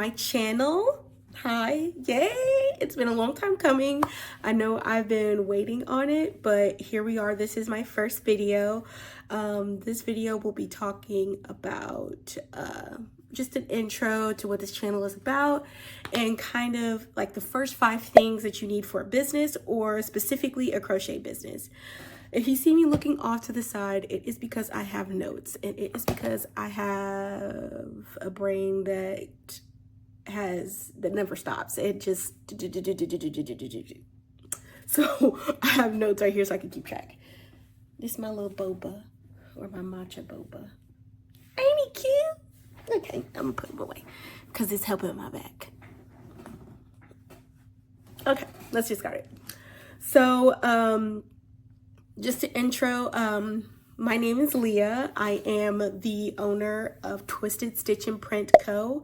my channel. Hi, yay! It's been a long time coming. I know I've been waiting on it, but here we are. This is my first video. This video will be talking about just an intro to what this channel is about and kind of like the first 5 things that you need for a business, or specifically a crochet business. If you see me looking off to the side, it is because I have notes, and it is because I have a brain that never stops. It just, so I have notes right here so I can keep track. This is my little boba, or my matcha boba. Ain't he cute? Okay, I'm gonna put him away because it's helping my back. Okay, let's get started. So, just to intro, my name is Leah. I am the owner of Twisted Stitch and Print Co.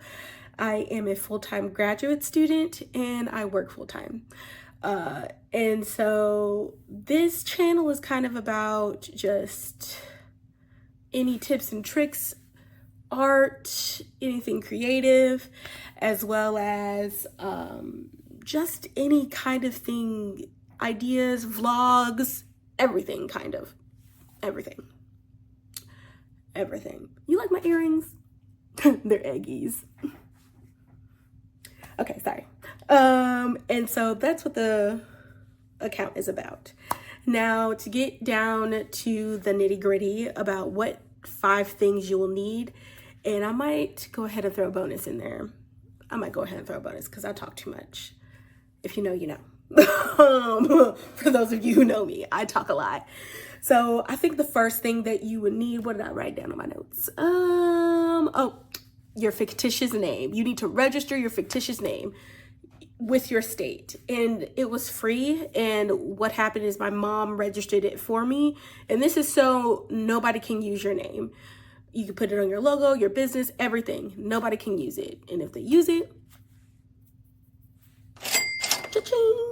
I am a full-time graduate student and I work full-time. And so this channel is kind of about just any tips and tricks, art, anything creative, as well as just any kind of thing, ideas, vlogs, everything, kind of everything. You like my earrings? They're eggies. Okay, sorry. And so that's what the account is about. Now, to get down to the nitty-gritty about what 5 things you will need, and I might go ahead and throw a bonus in there. I might go ahead and throw a bonus because I talk too much. If you know, you know. For those of you who know me, I talk a lot. So I think the first thing that you would need, what did I write down on my notes? Oh, your fictitious name. You need to register your fictitious name with your state, and it was free. And what happened is my mom registered it for me, and this is so nobody can use your name. You can put it on your logo, your business, everything. Nobody can use it, and if they use it, cha-ching.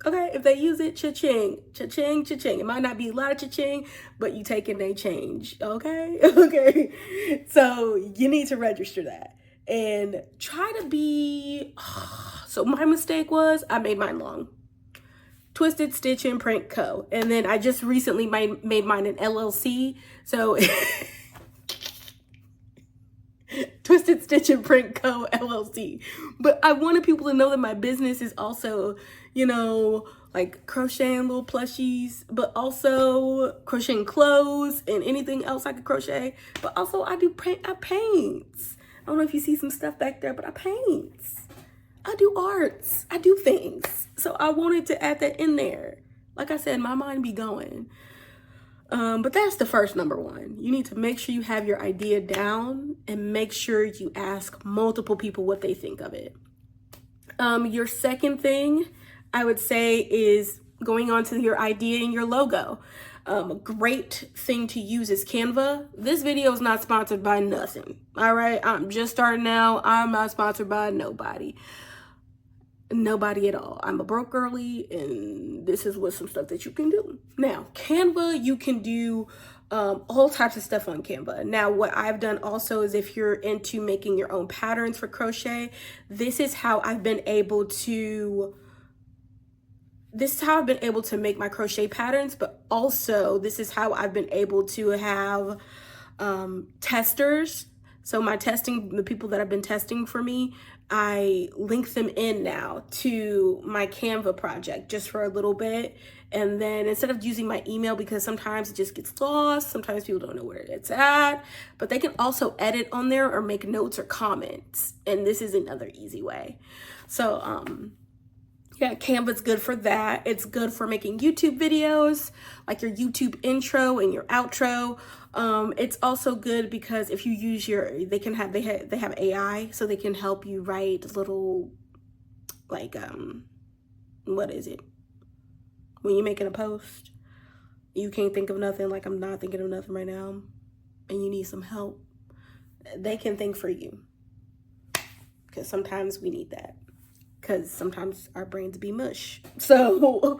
Okay, if they use it, cha-ching, cha-ching, cha-ching. It might not be a lot of cha-ching, but you take it and they change, okay? Okay, so you need to register that. And try to be, so my mistake was, I made mine long. Twisted Stitch and Print Co. And then I just recently made mine an LLC, so Twisted Stitch and Print Co. LLC. But I wanted people to know that my business is also, you know, like crocheting little plushies, but also crocheting clothes and anything else I could crochet. But also I paint. I don't know if you see some stuff back there, but I paint. I do arts. I do things. So I wanted to add that in there. Like I said, my mind be going. But that's the first number 1. You need to make sure you have your idea down and make sure you ask multiple people what they think of it. Your second thing I would say is going on to your idea and your logo. A great thing to use is Canva. This video is not sponsored by nothing. All right, I'm just starting out. I'm not sponsored by nobody. Nobody at all. I'm a broke girly, and this is what some stuff that you can do. Now, Canva, you can do all types of stuff on Canva. Now, what I've done also is if you're into making your own patterns for crochet, this is how I've been able to make my crochet patterns, but also this is how I've been able to have testers. So the people that have been testing for me, I link them in now to my Canva project just for a little bit. And then instead of using my email, because sometimes it just gets lost, sometimes people don't know where it's at, but they can also edit on there or make notes or comments. And this is another easy way. So, yeah, Canva's good for that. It's good for making YouTube videos, like your YouTube intro and your outro. It's also good because if you use they have AI, so they can help you write little, like, what is it? When you're making a post, you can't think of nothing, like I'm not thinking of nothing right now, and you need some help. They can think for you, because sometimes we need that. Because sometimes our brains be mush. So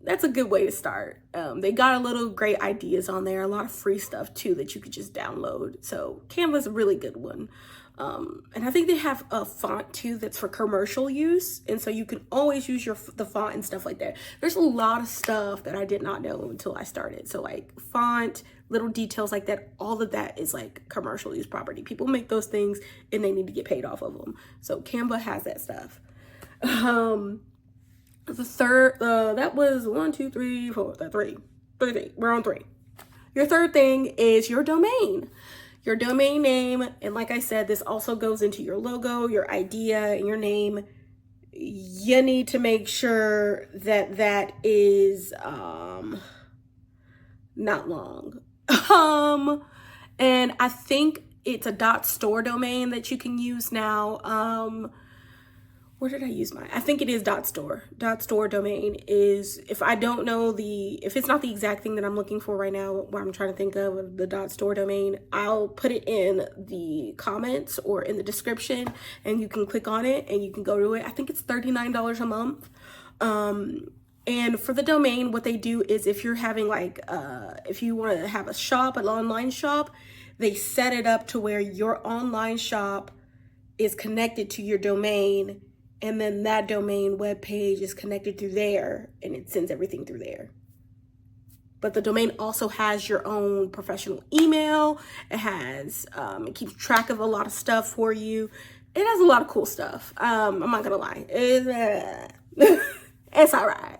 that's a good way to start. They got a little great ideas on there, a lot of free stuff too that you could just download. So Canva's a really good one. And I think they have a font too that's for commercial use, and so you can always use the font and stuff like that. There's a lot of stuff that I did not know until I started. So like font, little details like that, all of that is like commercial use property. People make those things and they need to get paid off of them. So Canva has that stuff. The third, that was 1, 2, 3, 4, three. We're on 3. Your third thing is your domain. Your domain name, and like I said, this also goes into your logo, your idea, and your name. You need to make sure that that is not long. And I think it's a .store domain that you can use now. Where did I use mine? I think it is .store. .store domain is, if I don't know if it's not the exact thing that I'm looking for right now, what I'm trying to think of the .store domain, I'll put it in the comments or in the description, and you can click on it and you can go to it. I think it's $39 a month. And for the domain, what they do is if you're having like, if you want to have a shop, an online shop, they set it up to where your online shop is connected to your domain, and then that domain web page is connected through there, and it sends everything through there. But the domain also has your own professional email. It has, it keeps track of a lot of stuff for you. It has a lot of cool stuff. I'm not gonna lie. It's all right.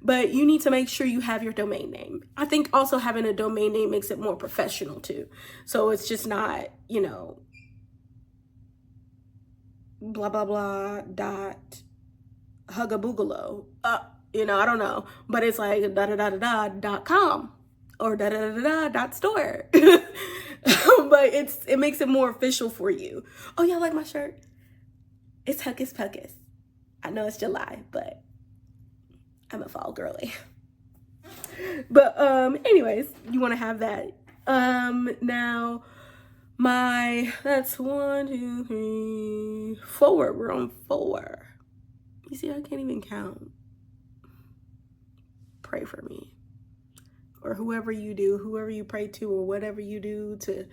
But you need to make sure you have your domain name. I think also having a domain name makes it more professional too. So it's just not, blah, blah, blah, huggaboogaloo. I don't know. But it's like .com or .store. But it makes it more official for you. Oh, y'all like my shirt? It's Huckus Puckus. I know it's July, but I'm a fall girly. But anyways, you want to have that. Now that's 1, 2, 3, 4. We're on 4. You see, I can't even count. Pray for me, or whoever you pray to, or whatever you do to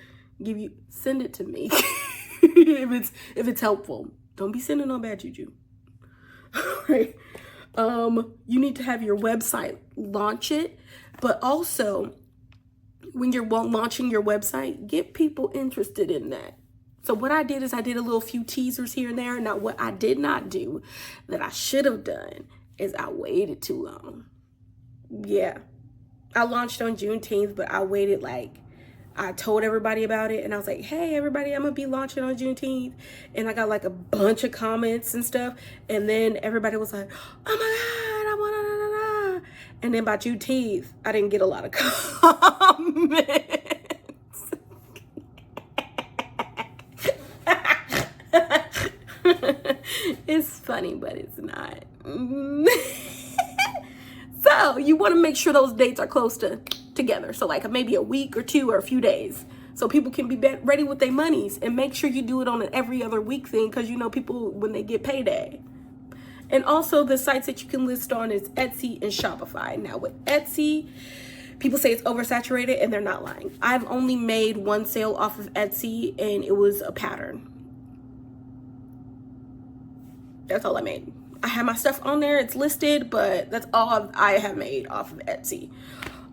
send it to me. if it's helpful. Don't be sending no bad juju. Right. You need to have your website, launch it, but also when you're launching your website, get people interested in that. So what I did is I did a little few teasers here and there. Now, what I did not do that I should have done is I waited too long. Yeah, I launched on Juneteenth, but I waited I told everybody about it, and I was like, hey, everybody, I'm going to be launching on Juneteenth. And I got a bunch of comments and stuff. And then everybody was like, oh my God, I want to. And then by Juneteenth, I didn't get a lot of comments. It's funny, but it's not. So you want to make sure those dates are close together. So maybe a week or 2 or a few days, so people can be ready with their monies. And make sure you do it on an every other week thing, because people, when they get payday. And also the sites that you can list on is Etsy and Shopify. Now with Etsy, people say it's oversaturated, and they're not lying. I've only made 1 sale off of Etsy, and it was a pattern. That's all I made. I have my stuff on there, it's listed, but that's all I have made off of Etsy.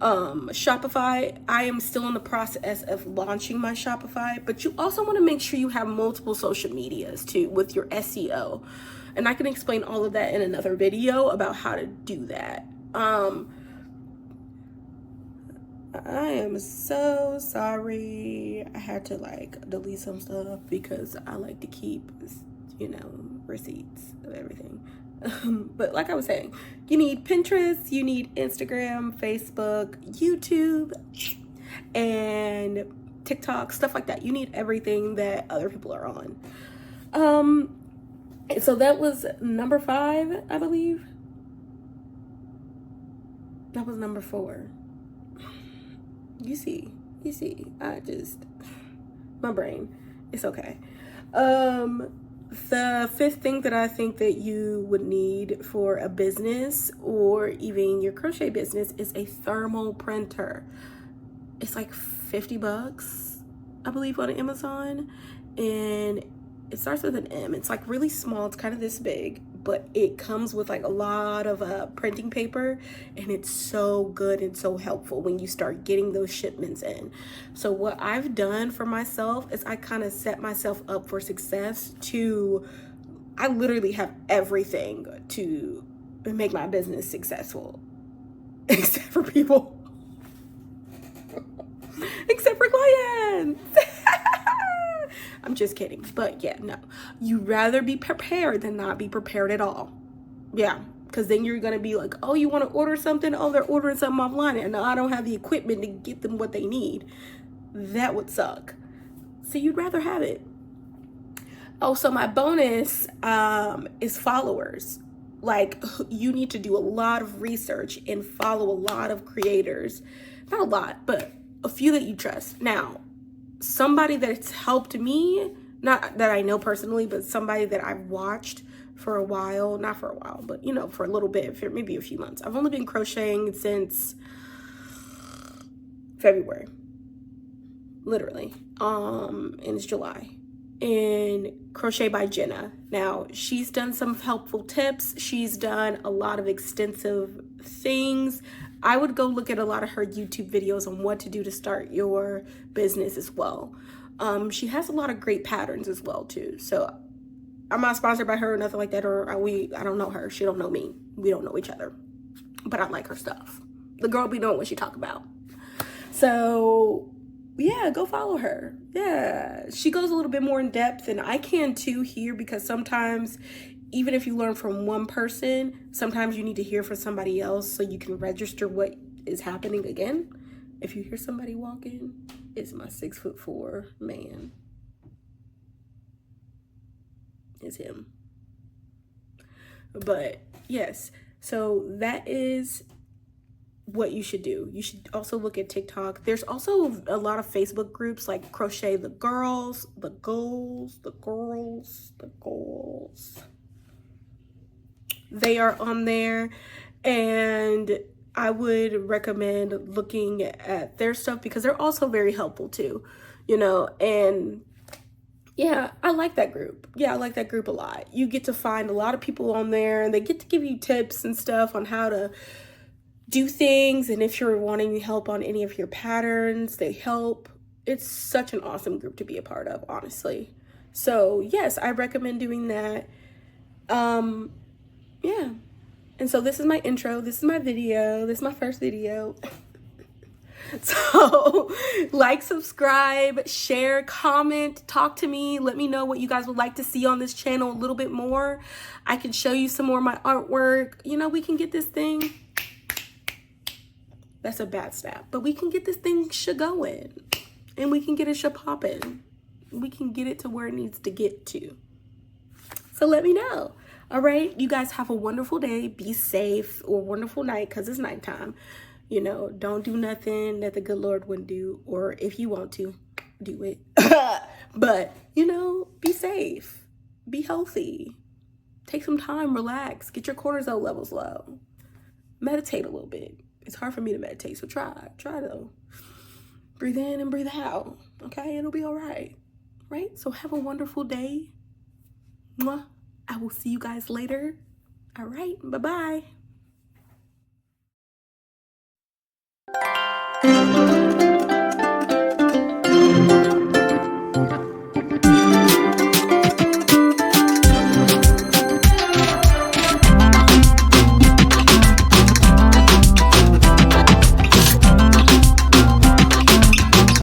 Shopify, I am still in the process of launching my Shopify, but you also want to make sure you have multiple social medias too with your SEO. And I can explain all of that in another video about how to do that. I am so sorry. I had to delete some stuff because I like to keep, receipts of everything. But like I was saying, you need Pinterest, you need Instagram, Facebook, YouTube, and TikTok, stuff like that. You need everything that other people are on. So that was number 5, I believe. That was number 4. You see, my brain, it's okay. The fifth thing that I think that you would need for a business or even your crochet business is a thermal printer. It's like 50 bucks, I believe, on Amazon, and it starts with an M. It's like really small. It's kind of this big, but it comes with like a lot of printing paper, and it's so good and so helpful when you start getting those shipments in. So what I've done for myself is I kind of set myself up for success I literally have everything to make my business successful, except for people. Except for clients. I'm just kidding. But yeah, no. You'd rather be prepared than not be prepared at all. Yeah. Because then you're going to be like, oh, you want to order something? Oh, they're ordering something offline. And I don't have the equipment to get them what they need. That would suck. So you'd rather have it. Oh, so my bonus is followers. Like, you need to do a lot of research and follow a lot of creators. Not a lot, but a few that you trust. Now, somebody that's helped me, not that I know personally, but somebody that I've watched for a while, not for a while, but you know, for a little bit, for maybe a few months. I've only been crocheting since February, literally, and it's July. And Crochet by Jenna. Now, she's done some helpful tips. She's done a lot of extensive things. I would go look at a lot of her YouTube videos on what to do to start your business as well. She has a lot of great patterns as well too. So I'm not sponsored by her or nothing like that, or I don't know her. She don't know me. We don't know each other. But I like her stuff. The girl be knowing what she talk about. So yeah, go follow her. Yeah, she goes a little bit more in depth, and I can too here, because sometimes even if you learn from one person, sometimes you need to hear from somebody else so you can register what is happening again. If you hear somebody walking, it's my 6'4" man. It's him. But yes, so that is what you should do. You should also look at TikTok. There's also a lot of Facebook groups like Crochet the Girls, the Girls. They are on there, and I would recommend looking at their stuff because they're also very helpful too, you know. And yeah, I like that group. Yeah, I like that group a lot. You get to find a lot of people on there, and they get to give you tips and stuff on how to do things, and if you're wanting help on any of your patterns, they help. It's such an awesome group to be a part of, honestly. So yes, I recommend doing that. Yeah, and so this is my intro. This is my video. This is my first video. So like, subscribe, share, comment, talk to me. Let me know what you guys would like to see on this channel a little bit more. I can show you some more of my artwork. You know, we can get this thing. That's a bad snap, but we can get this thing going, and we can get it popping. We can get it to where it needs to get to. So let me know. All right, you guys have a wonderful day. Be safe, or wonderful night, because it's nighttime. You know, don't do nothing that the good Lord wouldn't do, or if you want to, do it. But, you know, be safe. Be healthy. Take some time, relax. Get your cortisol levels low. Meditate a little bit. It's hard for me to meditate, so try though. Breathe in and breathe out, okay? It'll be all right, right? So have a wonderful day. Mwah. I will see you guys later. All right, bye-bye.